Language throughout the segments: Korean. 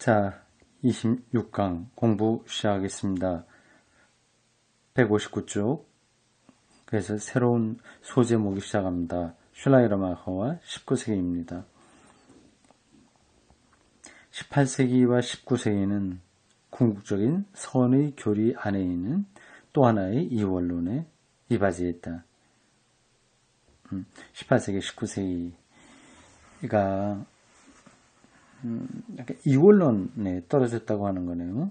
자, 26강 공부 시작하겠습니다. 159쪽. 그래서 새로운 소제목이 시작합니다. 슐라이러마커와 19세기입니다. 18세기와 19세기는 궁극적인 선의 교리 안에 있는 또 하나의 이원론에 이바지했다. 18세기, 19세기가 약간 이원론에 떨어졌다고 하는 거네요.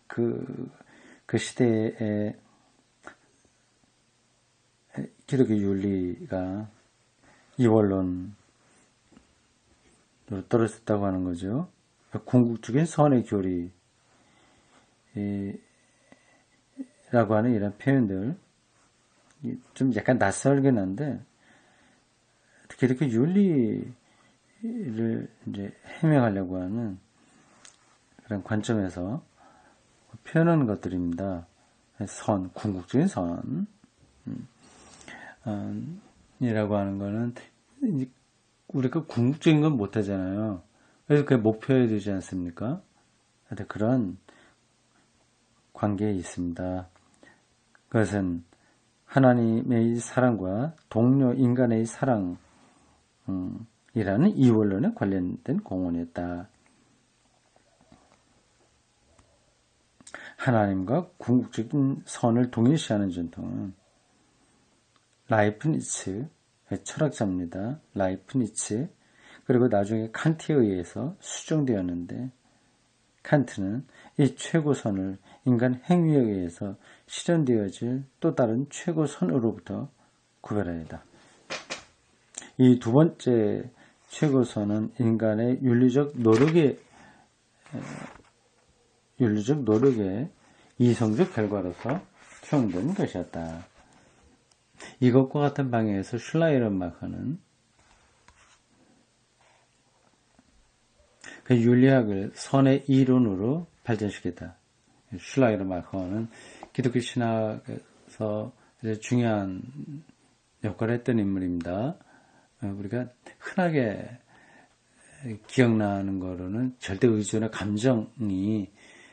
그 시대에 기독교 윤리가 이원론으로 떨어졌다고 하는 거죠. 궁극적인 선의 교리라고 하는 이런 표현들 좀 약간 낯설긴 한데 기독교 윤리를 이제 해명하려고 하는 그런 관점에서 표현하는 것들입니다. 선, 궁극적인 선 이라고 하는 거는 우리가 궁극적인 건 못하잖아요. 그래서 그게 목표에 되지 않습니까? 그런 관계에 있습니다. 그것은 하나님의 사랑과 동료 인간의 사랑 이라는 이원론에 관련된 공헌이었다. 하나님과 궁극적인 선을 동일시하는 전통은 라이프니츠의 철학자입니다. 라이프니츠. 그리고 나중에 칸트에 의해서 수정되었는데 칸트는 이 최고선을 인간 행위에 의해서 실현되어질 또 다른 최고선으로부터 구별하였다. 이 두 번째 최고선은 인간의 윤리적 노력의 이성적 결과로서 표현된 것이었다. 이것과 같은 방향에서 슐라이러마커는 그 윤리학을 선의 이론으로 발전시켰다. 슐라이러마커는 기독교 신학에서 중요한 역할을 했던 인물입니다. 우리가 흔하게 기억나는 거로는 절대 의존의 감정이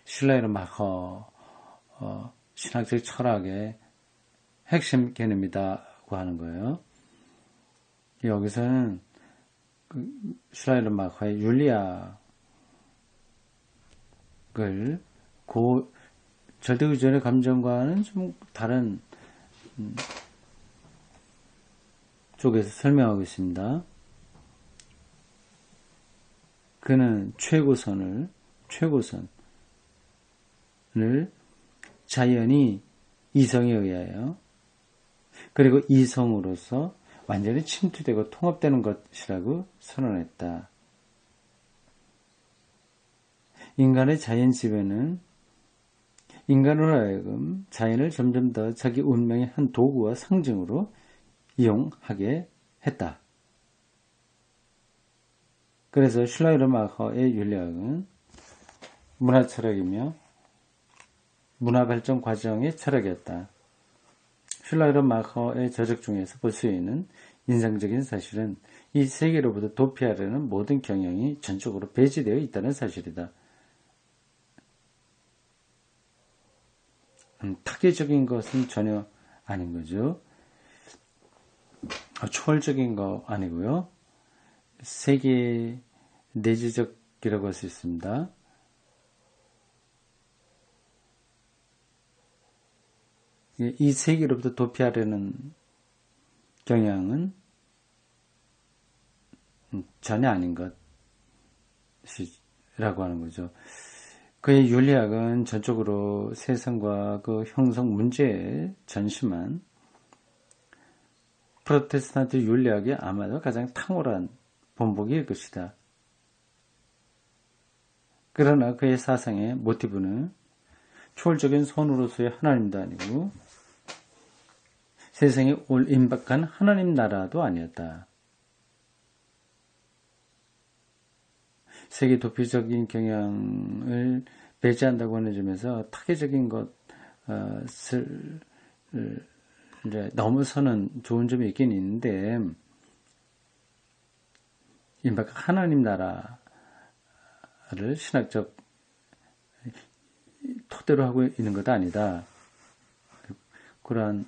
슐라이러마커 신학적 철학의 핵심 개념이다고 하는 거예요. 여기서는 슐라이러마커의 윤리학을 절대 의존의 감정과는 좀 다른 쪽에서 설명하고 있습니다. 그는 최고선을 자연히 이성에 의하여 그리고 이성으로서 완전히 침투되고 통합되는 것이라고 선언했다. 인간의 자연 지배는 인간으로 하여금 자연을 점점 더 자기 운명의 한 도구와 상징으로 이용하게 했다. 그래서 슐라이러마커의 윤리학은 문화철학이며 문화발전 과정의 철학이었다. 슐라이러마커의 저작 중에서 볼 수 있는 인상적인 사실은 이 세계로부터 도피하려는 모든 경향이 전적으로 배제되어 있다는 사실이다. 타계적인 것은 전혀 아닌 거죠. 초월적인 거 아니고요. 세계 내재적이라고 할 수 있습니다. 이 세계로부터 도피하려는 경향은 전혀 아닌 것이라고 하는 거죠. 그의 윤리학은 전적으로 세상과 그 형성 문제에 전심한 프로테스탄트 윤리학의 아마도 가장 탁월한 본보기일 것이다. 그러나 그의 사상의 모티브는 초월적인 선으로서의 하나님도 아니고 세상에 올 임박한 하나님 나라도 아니었다. 세계 도피적인 경향을 배제한다고 하는 점에서 타계적인 것을 넘어서는 좋은 점이 있긴 있는데 임박한 하나님 나라 신화를 신학적 토대로 하고 있는 것도 아니다. 그러한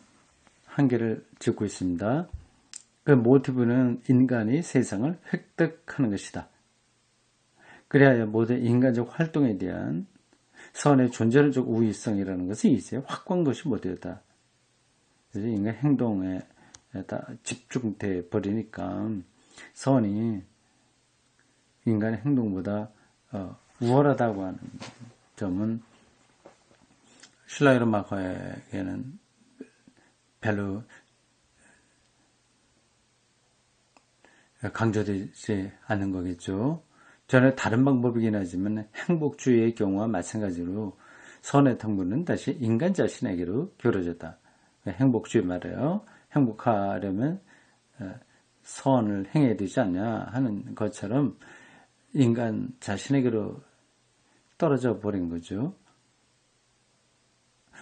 한계를 짓고 있습니다. 그 모티브는 인간이 세상을 획득하는 것이다. 그래야 모든 인간적 활동에 대한 선의 존재론적 우위성이라는 것이 이제 확고한 것이 못되었다. 그래서 인간 행동에 다 집중돼 버리니까 선이 인간의 행동보다 우월하다고 하는 점은 슐라이르마커에게는 별로 강조되지 않는 거겠죠. 전에 다른 방법이긴 하지만 행복주의의 경우와 마찬가지로 선의 탐구는 다시 인간 자신에게로 기울어졌다. 행복주의 말이에요. 행복하려면 선을 행해야 되지 않냐 하는 것처럼 인간 자신에게로 떨어져 버린 거죠.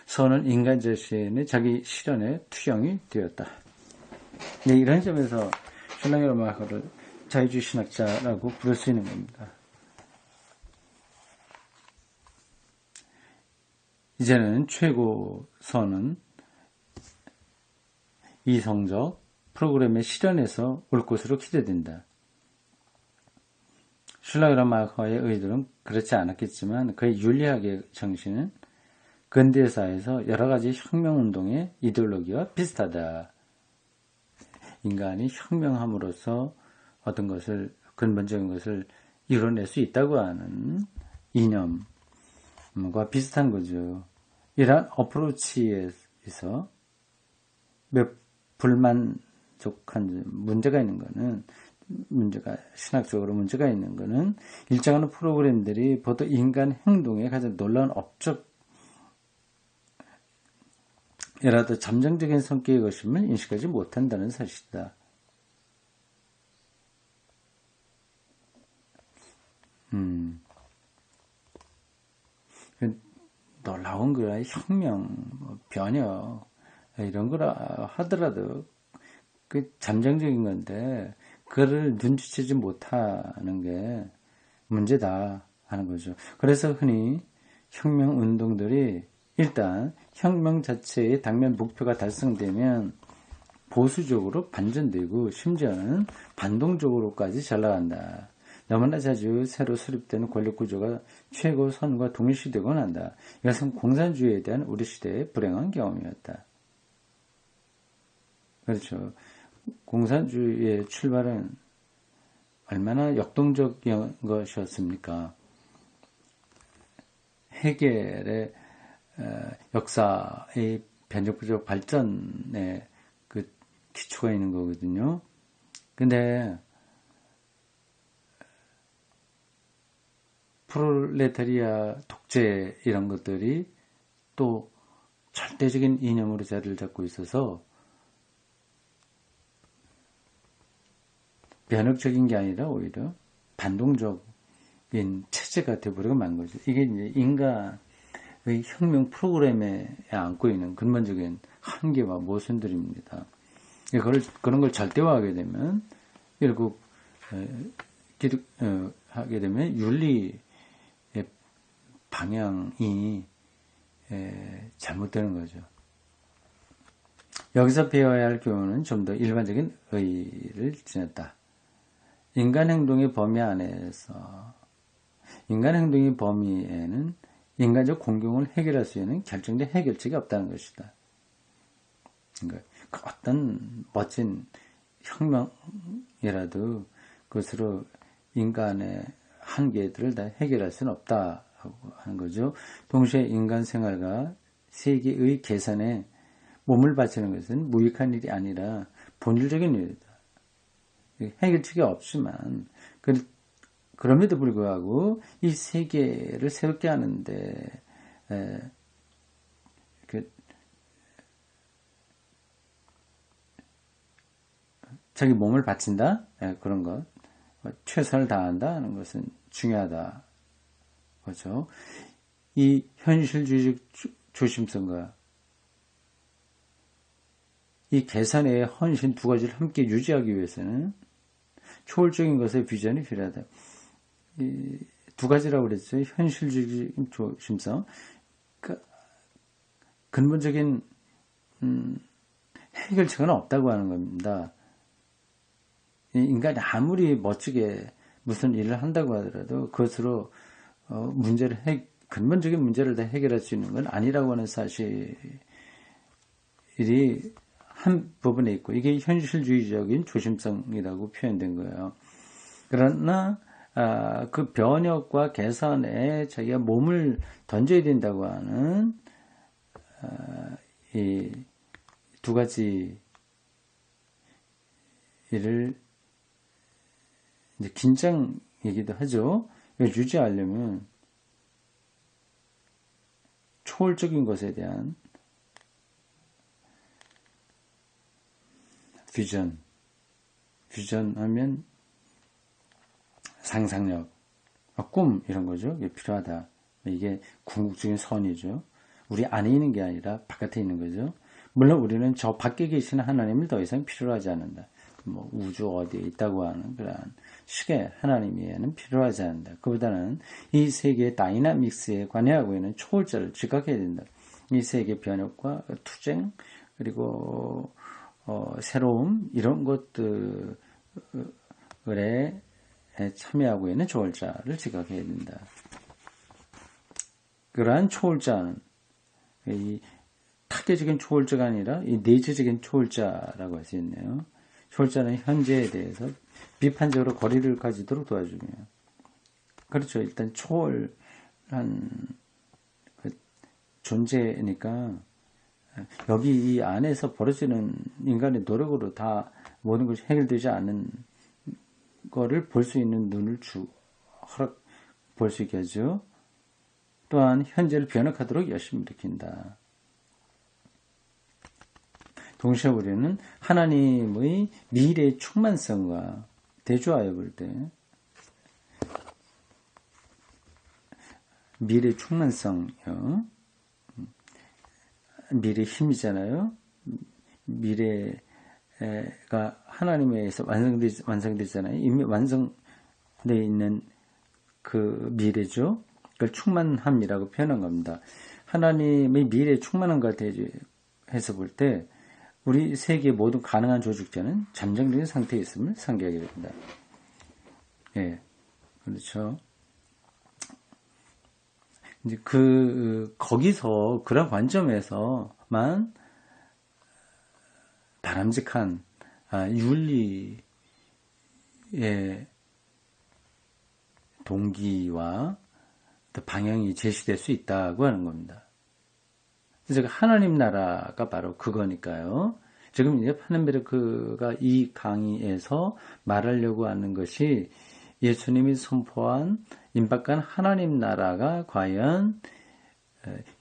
선은 인간 자신의 자기 실현의 투영이 되었다. 네, 이런 점에서 슐라이르마커를 자유주의 신학자라고 부를 수 있는 겁니다. 이제는 최고 선은 이성적 프로그램의 실현에서 올 것으로 기대된다. 슐라이르마커의 의도는 그렇지 않았겠지만 그의 윤리학의 정신은 근대사에서 여러 가지 혁명운동의 이데올로기와 비슷하다. 인간이 혁명함으로써 어떤 것을, 근본적인 것을 이뤄낼 수 있다고 하는 이념과 비슷한 거죠. 이러한 어프로치에서 몇 불만족한 문제가 있는 거는, 신학적으로 문제가 있는 거는 일정한 프로그램들이 보통 인간 행동에 가장 놀라운 업적, 이라도 잠정적인 성격의 것임을 인식하지 못한다는 사실이다. 놀라운 거야. 혁명, 변혁 이런 거라 하더라도 그 잠정적인 건데 그를 눈치채지 못하는 게 문제다 하는 거죠. 그래서 흔히 혁명 운동들이 일단 혁명 자체의 당면 목표가 달성되면 보수적으로 반전되고 심지어는 반동적으로까지 잘 나간다. 너무나 자주 새로 수립되는 권력구조가 최고 선과 동일시되곤 한다. 이것은 공산주의에 대한 우리 시대의 불행한 경험이었다. 그렇죠. 공산주의의 출발은 얼마나 역동적인 것이었습니까? 헤겔의 역사의 변혁부적 발전에 그 기초가 있는 거거든요. 근데 프롤레타리아 독재 이런 것들이 또 절대적인 이념으로 자리를 잡고 있어서 변혁적인 게 아니라 오히려 반동적인 체제가 되어버리고 만 거죠. 이게 이제 인간의 혁명 프로그램에 안고 있는 근본적인 한계와 모순들입니다. 그런 걸 절대화하게 되면 결국 하게 되면 윤리의 방향이 잘못되는 거죠. 여기서 배워야 할 교훈은 좀 더 일반적인 의의를 지녔다. 인간 행동의 범위 안에서 인간 행동의 범위에는 인간적 공경을 해결할 수 있는 결정된 해결책이 없다는 것이다. 그러니까 어떤 멋진 혁명이라도 그것으로 인간의 한계들을 다 해결할 수는 없다 하는 거죠. 동시에 인간 생활과 세계의 개선에 몸을 바치는 것은 무익한 일이 아니라 본질적인 일이다. 해결책이 없지만 그럼에도 불구하고 이 세계를 새롭게 하는데 자기 몸을 바친다? 그런 것 최선을 다한다 하는 것은 중요하다. 그렇죠? 이 현실주의적 조심성과 이 개선의 헌신 두 가지를 함께 유지하기 위해서는 초월적인 것의 비전이 필요하다. 두 가지라고 그랬죠. 현실주의 조심성. 그러니까 근본적인 해결책은 없다고 하는 겁니다. 인간이 아무리 멋지게 무슨 일을 한다고 하더라도 그것으로 근본적인 문제를 다 해결할 수 있는 건 아니라고 하는 사실이 한 부분에 있고, 이게 현실주의적인 조심성이라고 표현된 거예요. 그러나 그 변혁과 개선에 자기가 몸을 던져야 된다고 하는 이 두 가지 일을 이제 긴장이기도 하죠. 이걸 유지하려면 초월적인 것에 대한 비전 하면 상상력, 꿈 이런 거죠. 이게 필요하다. 이게 궁극적인 선이죠. 우리 안에 있는 게 아니라 바깥에 있는 거죠. 물론 우리는 저 밖에 계시는 하나님을 더 이상 필요로 하지 않는다. 뭐 우주 어디에 있다고 하는 그런 식의 하나님에는 필요하지 않는다. 그보다는 이 세계의 다이나믹스에 관여하고 있는 초월자를 지각해야 된다. 이 세계 변혁과 투쟁 그리고 새로움 이런 것들에 참여하고 있는 초월자를 지각해야 된다. 그러한 초월자는 이 타계적인 초월자가 아니라 이 내재적인 초월자라고 할 수 있네요. 초월자는 현재에 대해서 비판적으로 거리를 가지도록 도와주며, 그렇죠. 일단 초월한 그 존재니까 여기 이 안에서 벌어지는 인간의 노력으로 다 모든 것이 해결되지 않는 거를 볼 수 있는 눈을 볼 수 있게 하죠. 또한 현재를 변혁하도록 열심히 일으킨다. 동시에 우리는 하나님의 미래의 충만성과 대조하여 볼 때 미래의 충만성이요. 미래의 힘이잖아요. 미래가 하나님에 의해서 완성되잖아요. 이미 완성되어 있는 그 미래죠. 그걸 충만함이라고 표현한 겁니다. 하나님의 미래의 충만함과 대조해서 볼 때 우리 세계의 모든 가능한 조직자는 잠정적인 상태에 있음을 상기하게 됩니다. 예, 그렇죠. 이제 거기서, 그런 관점에서만 바람직한, 윤리의 동기와 또 방향이 제시될 수 있다고 하는 겁니다. 그래서 하나님 나라가 바로 그거니까요. 지금 이제 파넨베르크가 이 강의에서 말하려고 하는 것이 예수님이 선포한 임박한 하나님 나라가 과연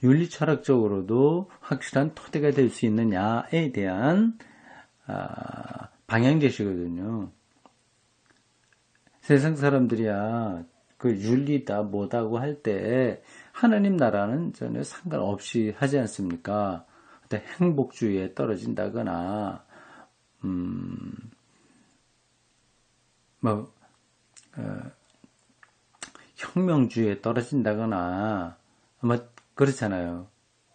윤리 철학적으로도 확실한 토대가 될 수 있느냐에 대한 방향 제시거든요. 세상 사람들이야 그 윤리다 뭐다고 할 때 하나님 나라는 전혀 상관없이 하지 않습니까? 어떤 행복주의에 떨어진다거나 혁명주의에 떨어진다거나 그렇잖아요.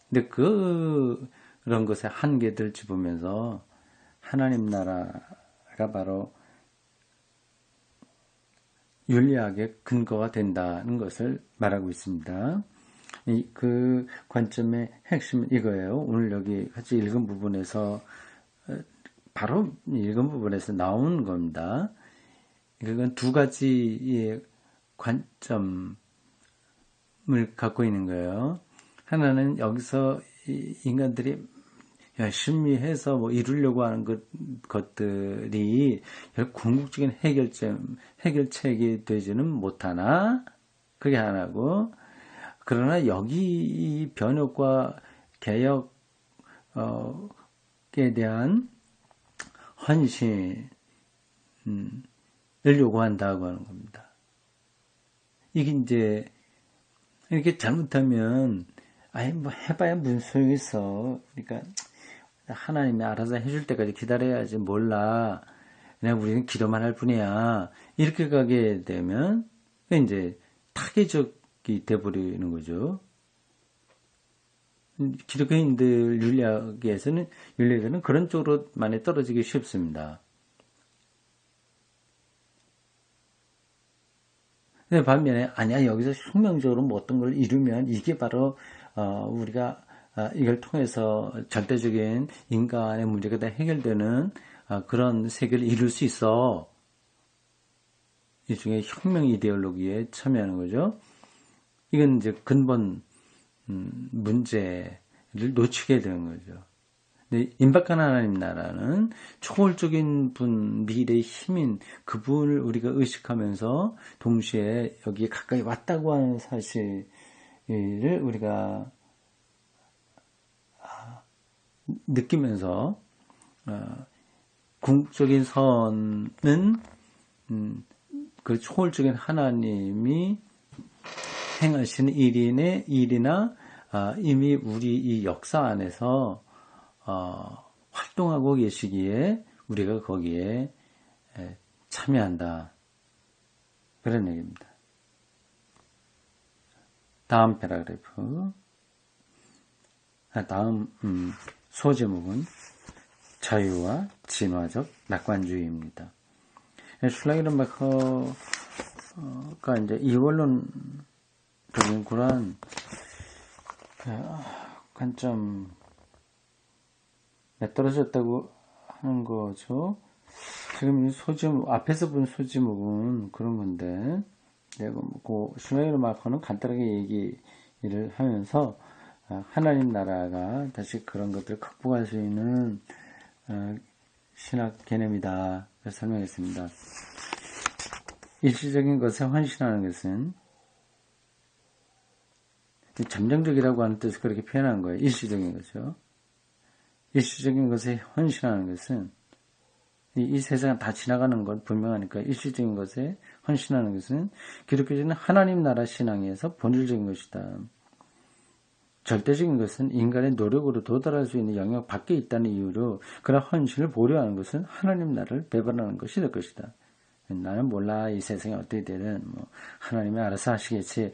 근데 그런 것의 한계들 짚으면서 하나님 나라가 바로 윤리학의 근거가 된다는 것을 말하고 있습니다. 그 관점의 핵심은 이거예요. 오늘 여기 같이 읽은 부분에서 바로 읽은 부분에서 나오는 겁니다. 그건 두 가지의 관점을 갖고 있는 거예요. 하나는 여기서 인간들이 열심히 해서 이루려고 하는 것들이 궁극적인 해결책이 되지는 못하나, 그게 하나고, 그러나 여기 변혁과 개혁에 대한 헌신을 요구한다고 하는 겁니다. 이게 이제 이렇게 잘못하면 해봐야 무슨 소용이 있어. 그러니까 하나님이 알아서 해줄 때까지 기다려야지, 몰라. 그냥 우리는 기도만 할 뿐이야. 이렇게 가게 되면 이제 타개적이 돼버리는 거죠. 기독교인들 윤리학에서는 그런 쪽으로 많이 떨어지기 쉽습니다. 근데 반면에 아니야, 여기서 혁명적으로 뭐 어떤 걸 이루면 이게 바로 우리가 이걸 통해서 절대적인 인간의 문제가 다 해결되는 그런 세계를 이룰 수 있어. 일종의 혁명 이데올로기에 참여하는 거죠. 이건 이제 근본 문제를 놓치게 되는 거죠. 근데 임박한 하나님 나라는 초월적인 분, 미래의 힘인 그분을 우리가 의식하면서 동시에 여기에 가까이 왔다고 하는 사실을 우리가 느끼면서 궁극적인 선은 그 초월적인 하나님이 행하시는 일이나 이미 우리 이 역사 안에서 활동하고 계시기에 우리가 거기에 참여한다. 그런 얘기입니다. 다음 패러그래프. 다음 소제목은 자유와 진화적 낙관주의입니다. 슐라게르마커가 이제 이원론적인 그런 관점에 떨어졌다고 하는 거죠. 지금 소제목, 앞에서 본 소제목은 그런 건데, 그 슐라게르마커는 간단하게 얘기를 하면서 하나님 나라가 다시 그런 것들을 극복할 수 있는 신학 개념이다. 그래서 설명했습니다. 일시적인 것에 헌신하는 것은 잠정적이라고 하는 뜻을 그렇게 표현한 거예요. 일시적인 거죠. 일시적인 것에 헌신하는 것은 이 세상 다 지나가는 건 분명하니까 일시적인 것에 헌신하는 것은 기독교적인 하나님 나라 신앙에서 본질적인 것이다. 절대적인 것은 인간의 노력으로 도달할 수 있는 영역 밖에 있다는 이유로 그런 헌신을 보류하는 것은 하나님 나라를 배반하는 것이 될 것이다. 나는 몰라, 이 세상이 어떻게 되든 뭐 하나님이 알아서 하시겠지.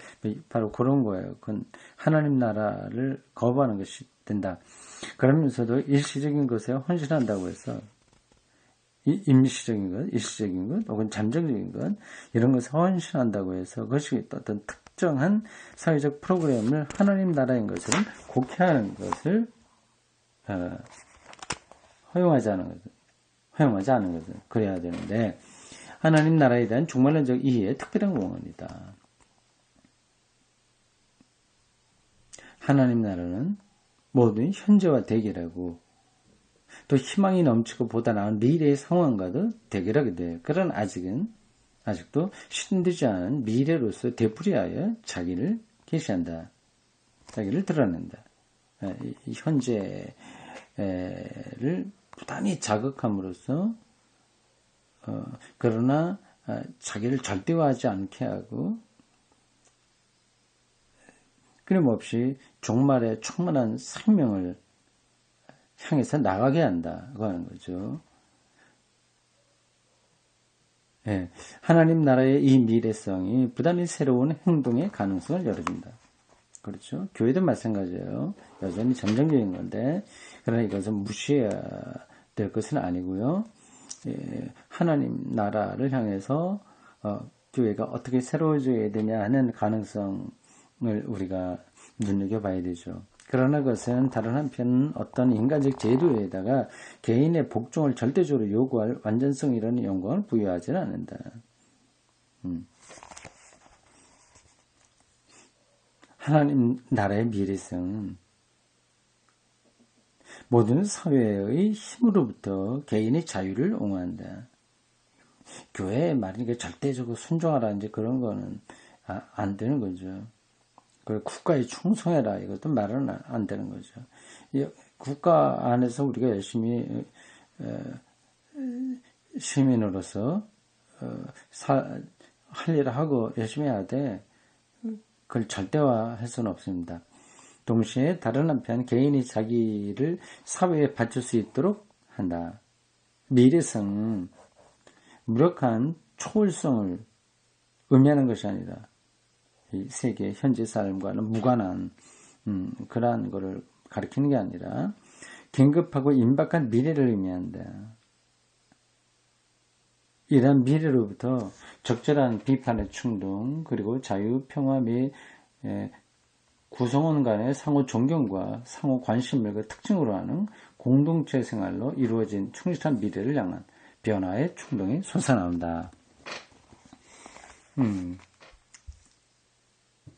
바로 그런 거예요. 그건 하나님 나라를 거부하는 것이 된다. 그러면서도 일시적인 것에 헌신한다고 해서 임시적인 것, 일시적인 것, 혹은 잠정적인 것 이런 것에 헌신한다고 해서 그것이 어떤 특정한 사회적 프로그램을 하나님 나라인 것처럼 곡해하는 것을 허용하지 않은 것을 그래야 되는데 하나님 나라에 대한 종말론적 이해의 특별한 공헌이다. 하나님 나라는 모든 현재와 대결하고 또 희망이 넘치고 보다 나은 미래의 상황과도 대결하게 돼요. 그러나 아직도 신되지 않은 미래로서 되풀이하여 자기를 계시한다. 자기를 드러낸다. 이 현재를 부단히 자극함으로써 그러나 자기를 절대화하지 않게 하고 끊임없이 종말의 충만한 생명을 향해서 나가게 한다고 하는 거죠. 예, 하나님 나라의 이 미래성이 부단히 새로운 행동의 가능성을 열어준다. 그렇죠? 교회도 마찬가지예요. 여전히 점정적인 건데, 그러나 이것은 무시해야 될 것은 아니고요. 예, 하나님 나라를 향해서 교회가 어떻게 새로워져야 되냐 하는 가능성을 우리가 눈여겨봐야 되죠. 그러나 그것은 다른 한편 어떤 인간적 제도에다가 개인의 복종을 절대적으로 요구할 완전성이라는 영광을 부여하지는 않는다. 하나님 나라의 미래성은 모든 사회의 힘으로부터 개인의 자유를 옹호한다. 교회에 말하니까 절대적으로 순종하라 이제 그런 거는 안 되는 거죠. 그리고 국가에 충성해라 이것도 말은 안 되는 거죠. 국가 안에서 우리가 열심히 시민으로서 할 일을 하고 열심히 해야 돼. 그걸 절대화할 수는 없습니다. 동시에 다른 한편 개인이 자기를 사회에 바칠 수 있도록 한다. 미래성은 무력한 초월성을 의미하는 것이 아니라 이 세계 현재 삶과는 무관한 그러한 거를 가리키는 게 아니라 긴급하고 임박한 미래를 의미한다. 이러한 미래로부터 적절한 비판의 충동 그리고 자유, 평화 및 구성원 간의 상호 존경과 상호 관심을 그 특징으로 하는 공동체 생활로 이루어진 충실한 미래를 향한 변화의 충동이 솟아나온다.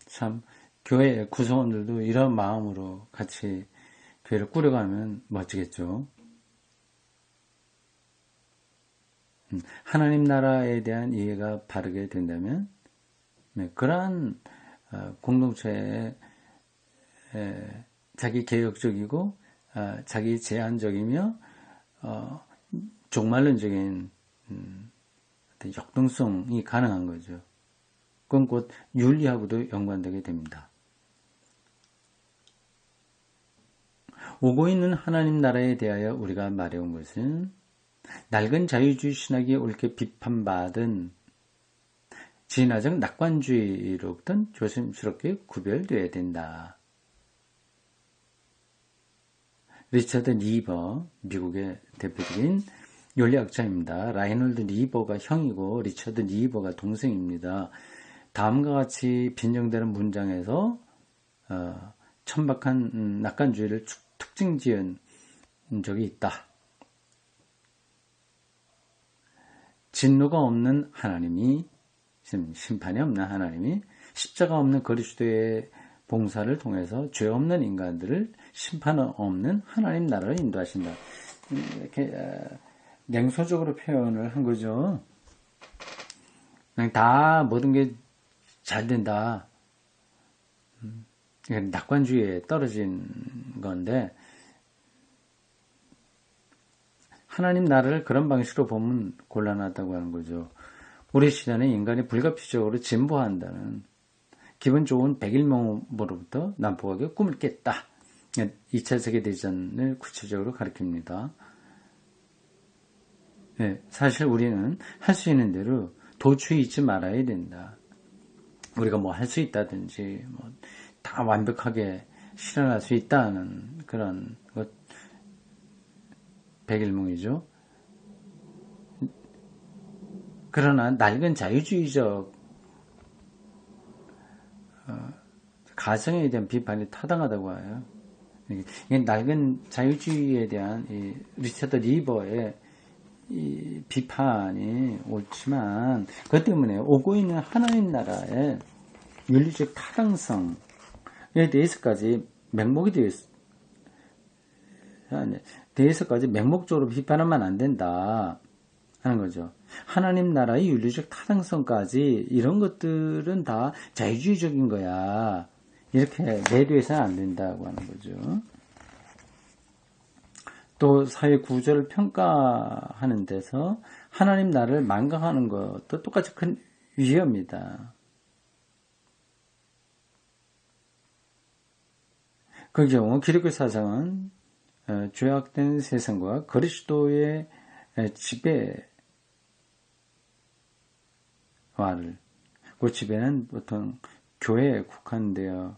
참 교회 구성원들도 이런 마음으로 같이 교회를 꾸려가면 멋지겠죠. 하나님 나라에 대한 이해가 바르게 된다면 그러한 공동체에 자기 개혁적이고 자기 제한적이며 종말론적인 역동성이 가능한 거죠. 그건 곧 윤리하고도 연관되게 됩니다. 오고 있는 하나님 나라에 대하여 우리가 말해온 것은 낡은 자유주의 신학이 옳게 비판받은 진화적 낙관주의로부터 조심스럽게 구별되어야 된다. 리처드 니버, 미국의 대표적인 윤리학자입니다. 라이놀드 니버가 형이고 리처드 니버가 동생입니다. 다음과 같이 빈정되는 문장에서 천박한 낙관주의를 특징 지은 적이 있다. 진노가 없는 하나님이, 심판이 없는 하나님이 십자가 없는 그리스도의 봉사를 통해서 죄 없는 인간들을 심판 없는 하나님 나라를 인도하신다. 이렇게 냉소적으로 표현을 한 거죠. 그냥 다 모든 게 잘 된다. 낙관주의에 떨어진 건데 하나님 나라를 그런 방식으로 보면 곤란하다고 하는 거죠. 우리 시대는 인간이 불가피적으로 진보한다는 기분 좋은 백일몽으로부터 난폭하게 꿈을 깼다. 2차 세계대전을 구체적으로 가리킵니다. 네, 사실 우리는 할 수 있는 대로 도취해 있지 말아야 된다. 우리가 뭐 할 수 있다든지 뭐 다 완벽하게 실현할 수 있다는 그런 것 백일몽이죠. 그러나 낡은 자유주의적 가정에 대한 비판이 타당하다고 해요. 이게 낡은 자유주의에 대한 이 리처드 리버의 이 비판이 옳지만 그것 때문에 오고 있는 하나님 나라의 윤리적 타당성에 대해서까지 맹목이 대해서까지 맹목적으로 비판하면 안 된다 하는 거죠. 하나님 나라의 윤리적 타당성까지 이런 것들은 다 자유주의적인 거야. 이렇게 내려해서는 안 된다고 하는 거죠. 또 사회 구조를 평가하는 데서 하나님 나라를 망각하는 것도 똑같이 큰 위험이다. 그 경우 기독교 사상은 죄악된 세상과 그리스도의 지배와를 그 지배는 보통 교회에 국한되어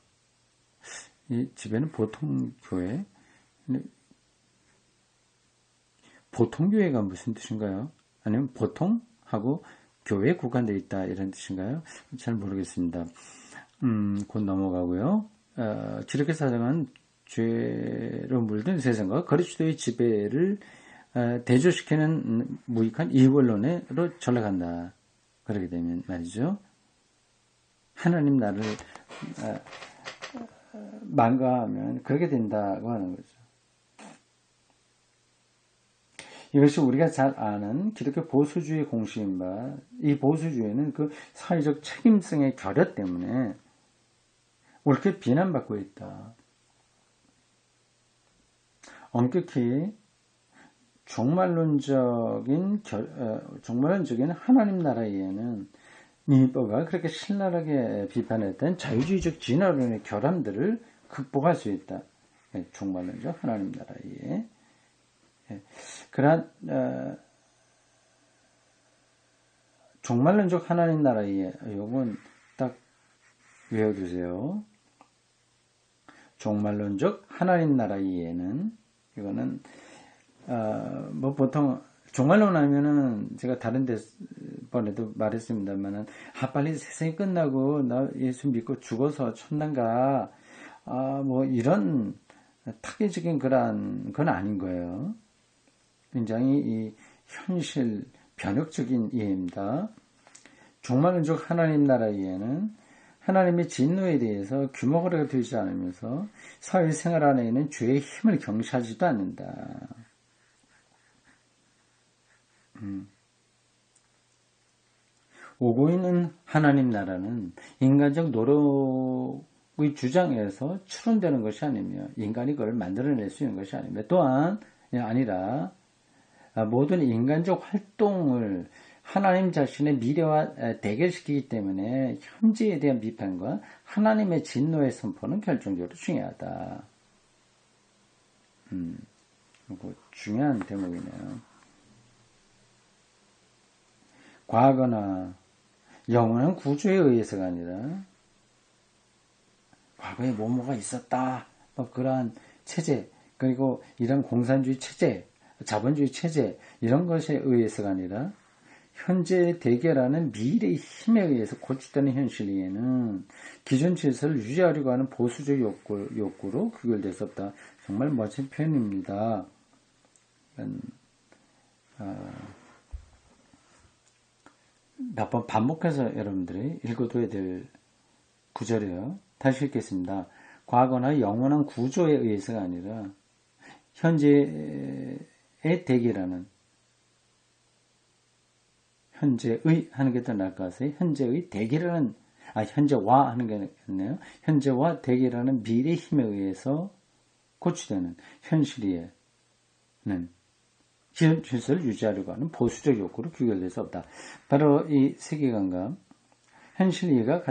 이 지배는 보통 교회 보통 교회가 무슨 뜻인가요? 아니면 보통하고 교회에 국한되어 있다 이런 뜻인가요? 잘 모르겠습니다. 곧 넘어가고요. 기독교 사상은 죄로 물든 세상과 그리스도의 지배를 대조시키는 무익한 이원론으로 전락한다. 그렇게 되면 말이죠. 하나님 나라를 망가하면 그렇게 된다고 하는 거죠. 이것이 우리가 잘 아는 기독교 보수주의 공식인 바, 이 보수주의는 그 사회적 책임성의 결여 때문에 옳게 비난받고 있다. 엄격히 종말론적인 하나님 나라에는 니버가 그렇게 신랄하게 비판했던 자유주의적 진화론의 결함들을 극복할 수 있다. 종말론적 하나님 나라에 그러한 종말론적 하나님 나라에 요건 딱 외워두세요. 종말론적 하나님 나라 이해는, 이거는 뭐 보통 종말론 하면은 제가 다른 데 번에도 말했습니다만은 빨리 세상이 끝나고 나 예수 믿고 죽어서 천당가 뭐 이런 타겟적인 그런 건 아닌 거예요. 굉장히 이 현실 변혁적인 이해입니다. 종말론적 하나님 나라 이해는 하나님의 진노에 대해서 규모가 되지 않으면서 사회생활 안에는 죄의 힘을 경시하지도 않는다. 오고 있는 하나님 나라는 인간적 노력의 주장에서 추론되는 것이 아니며 인간이 그걸 만들어낼 수 있는 것이 아니며 또한 아니라 모든 인간적 활동을 하나님 자신의 미래와 대결시키기 때문에 현재에 대한 비판과 하나님의 진노의 선포는 결정적으로 중요하다. 이거 중요한 대목이네요. 과거나 영원한 구조에 의해서가 아니라 과거에 뭐뭐가 있었다. 그러한 체제, 그리고 이런 공산주의 체제, 자본주의 체제 이런 것에 의해서가 아니라 현재의 대결하는 미래의 힘에 의해서 고치되는 현실에는 기존 질서를 유지하려고 하는 보수적 욕구로 귀결될 수 없다. 정말 멋진 표현입니다. 몇 번 반복해서 여러분들이 읽어둬야 될 구절이에요. 다시 읽겠습니다. 과거나 영원한 구조에 의해서가 아니라 현재의 대결하는 현재의 하는 게 더 나을 것 같아요. 현재의 대결하는 현재와 하는 게 낫네요. 현재와 대결하는 미래의 힘에 의해서 고취되는 현실에는 질서를 유지하려고 하는 보수적 욕구로 귀결될 수 없다. 바로 이 세계관과 현실이가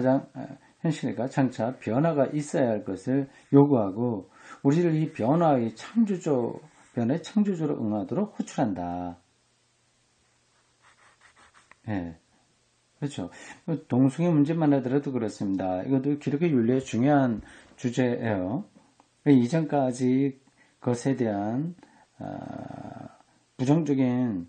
장차 변화가 있어야 할 것을 요구하고 우리를 이 변화의 변화의 창조주로 응하도록 호출한다. 예. 그렇죠. 동숭의 문제만 하더라도 그렇습니다. 이것도 기독교 윤리의 중요한 주제예요. 이전까지 것에 대한 부정적인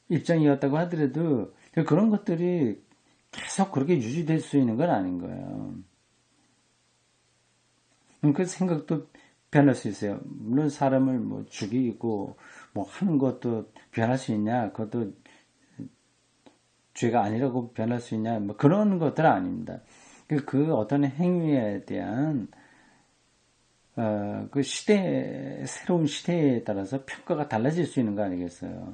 입장이었다고 하더라도 그런 것들이 계속 그렇게 유지될 수 있는 건 아닌 거예요. 그 생각도 변할 수 있어요. 물론 사람을 뭐 죽이고 뭐 하는 것도 변할 수 있냐? 그것도 죄가 아니라고 변할 수 있냐? 뭐 그런 것들은 아닙니다. 그 어떤 행위에 대한 그 새로운 시대에 따라서 평가가 달라질 수 있는 거 아니겠어요?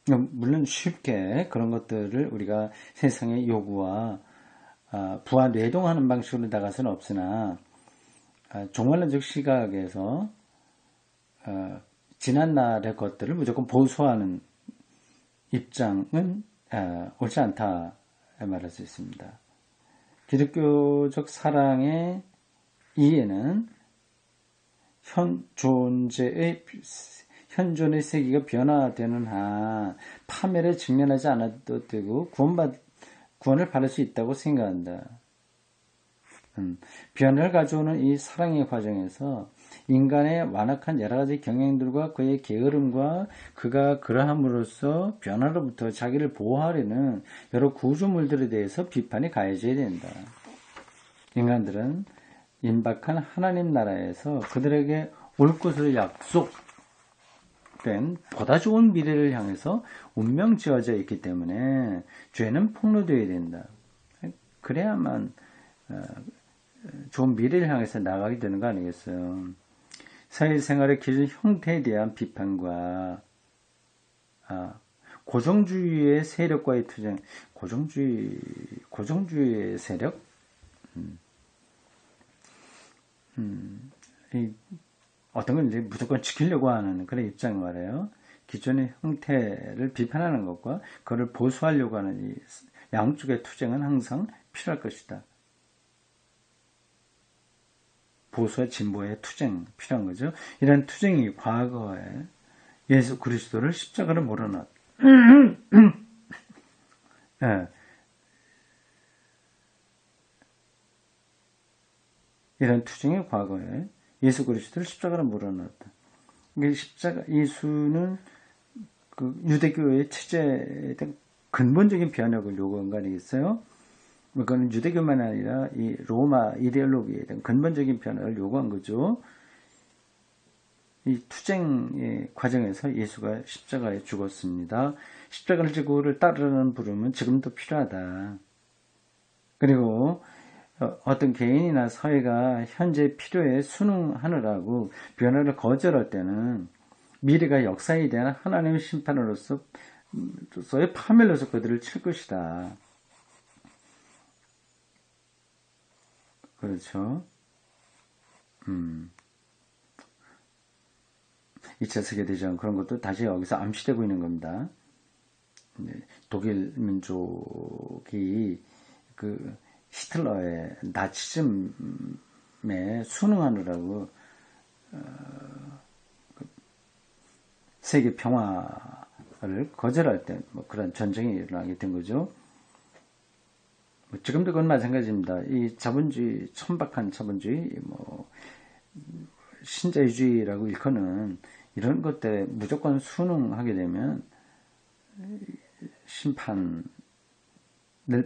물론 쉽게 그런 것들을 우리가 세상의 요구와 부하 뇌동하는 방식으로 나갈 수는 없으나 종말론적 시각에서 지난날의 것들을 무조건 보수하는 입장은 옳지 않다 말할 수 있습니다. 기독교적 사랑의 이해는 현존의 세계가 변화되는 한 파멸에 직면하지 않아도 되고 구원을 받을 수 있다고 생각한다. 변화를 가져오는 이 사랑의 과정에서 인간의 완악한 여러 가지 경향들과 그의 게으름과 그가 그러함으로써 변화로부터 자기를 보호하려는 여러 구조물들에 대해서 비판이 가해져야 된다. 인간들은 임박한 하나님 나라에서 그들에게 올 것으로 약속된 보다 좋은 미래를 향해서 운명 지어져 있기 때문에 죄는 폭로되어야 된다. 그래야만 좋은 미래를 향해서 나가게 되는 거 아니겠어요? 사회생활의 기존 형태에 대한 비판과 고정주의의 세력과의 투쟁, 고정주의의 세력? 어떤 건 이제 무조건 지키려고 하는 그런 입장 말이에요. 기존의 형태를 비판하는 것과 그걸 보수하려고 하는 이 양쪽의 투쟁은 항상 필요할 것이다. 보수와 진보의 투쟁 필요한 거죠. 이런 투쟁이 과거에 예수 그리스도를 십자가로 몰아넣었 예, 이런 투쟁의 과거에 예수 그리스도를 십자가로 몰아넣었다. 십자가 예수는 그 유대교의 체제에 대한 근본적인 변혁을 요구한 거 아니겠어요? 그거는 유대교만 아니라 이 로마 이데올로기에 대한 근본적인 변화를 요구한 거죠. 이 투쟁의 과정에서 예수가 십자가에 죽었습니다. 십자가를 지고를 따르는 부름은 지금도 필요하다. 그리고 어떤 개인이나 사회가 현재 필요에 순응하느라고 변화를 거절할 때는 미래가 역사에 대한 하나님의 심판으로서의 파멸로서 그들을 칠 것이다. 그렇죠. 2차 세계대전 그런 것도 다시 여기서 암시되고 있는 겁니다. 독일 민족이 그 히틀러의 나치즘에 순응하느라고 세계 평화를 거절할 때 뭐 그런 전쟁이 일어나게 된 거죠. 지금도 그건 마찬가지입니다. 이 자본주의, 천박한 자본주의, 뭐 신자유주의라고 일컫는 이런 것들에 무조건 순응하게 되면 심판을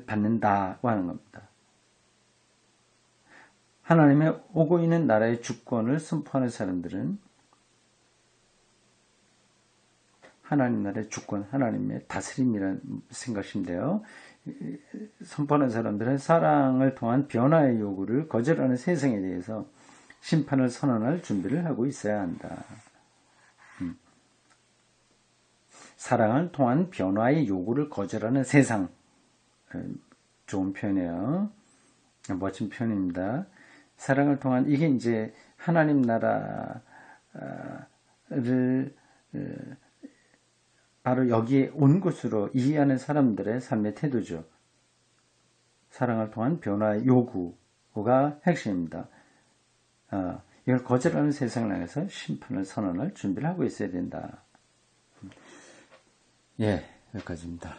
받는다고 하는 겁니다. 하나님의 오고 있는 나라의 주권을 선포하는 사람들은 하나님 나라의 주권, 하나님의 다스림이라는 생각인데요. 선포하는 사람들은 사랑을 통한 변화의 요구를 거절하는 세상에 대해서 심판을 선언할 준비를 하고 있어야 한다. 사랑을 통한 변화의 요구를 거절하는 세상. 좋은 표현이에요. 멋진 표현입니다. 사랑을 통한 이게 이제 하나님 나라를 바로 여기에 온 것으로 이해하는 사람들의 삶의 태도죠. 사랑을 통한 변화의 요구가 핵심입니다. 이걸 거절하는 세상을 향해서 심판을 선언할 준비를 하고 있어야 된다. 예, 여기까지입니다.